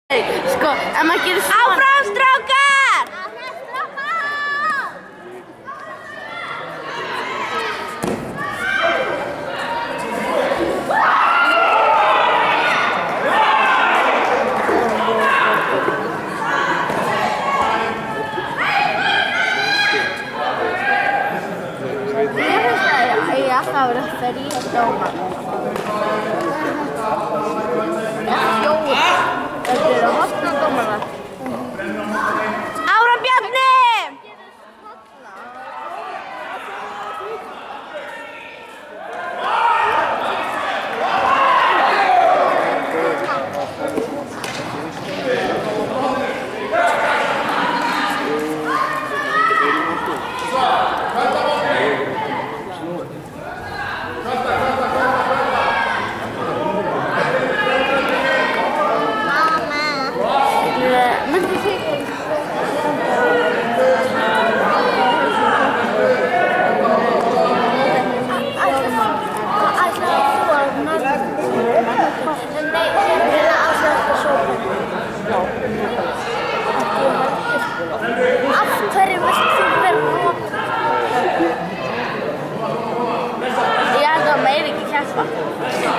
Sko, ef maður gerir svona... Áfram, strákar! Ég finnst að ég alltaf að vera fyrir að dóma. Þetta eru hotna dómarar. Áfram, Bjarni!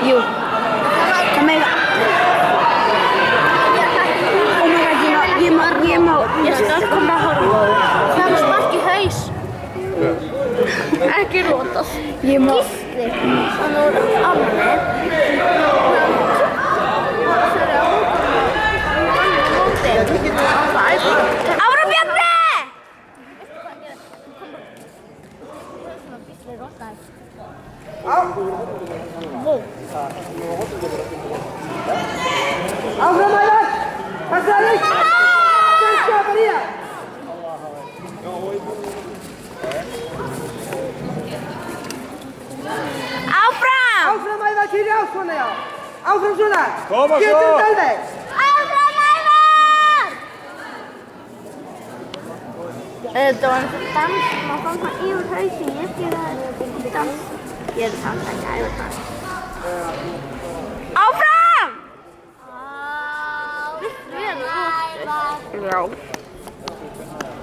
Jú, það meira. Ég skal koma að horfa. Það var spark í haus. Ekki rótast. Gísli, hann úr ámni. Áfram, Bjarni! Áfram Ævar! Passaðu! Stenstu að María! Áfram! Áfram Ævar, kýri á svona já! Áfram svona! Getur þetta alveg! Áfram, Ævar! Þetta var einhver dans, maður fann það yfir hausin, ég skilði það dans. Ég er dans, ekki Ævar dans. Áfram! Já.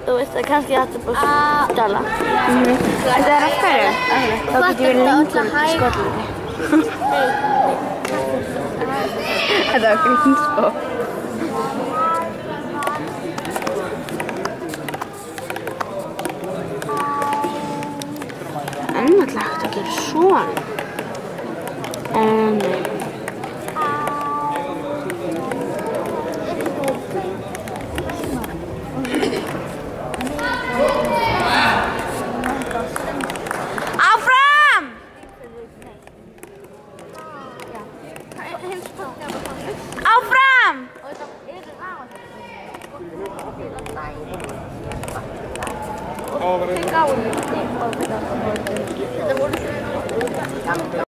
Þú veist að kannski þetta er bara stala. Þetta er að hverju? Þá getur við lengur í Skotlandi. Þetta var grínspó. En alltaf hægt að gera svona. Áfram! Áfram! Áfram!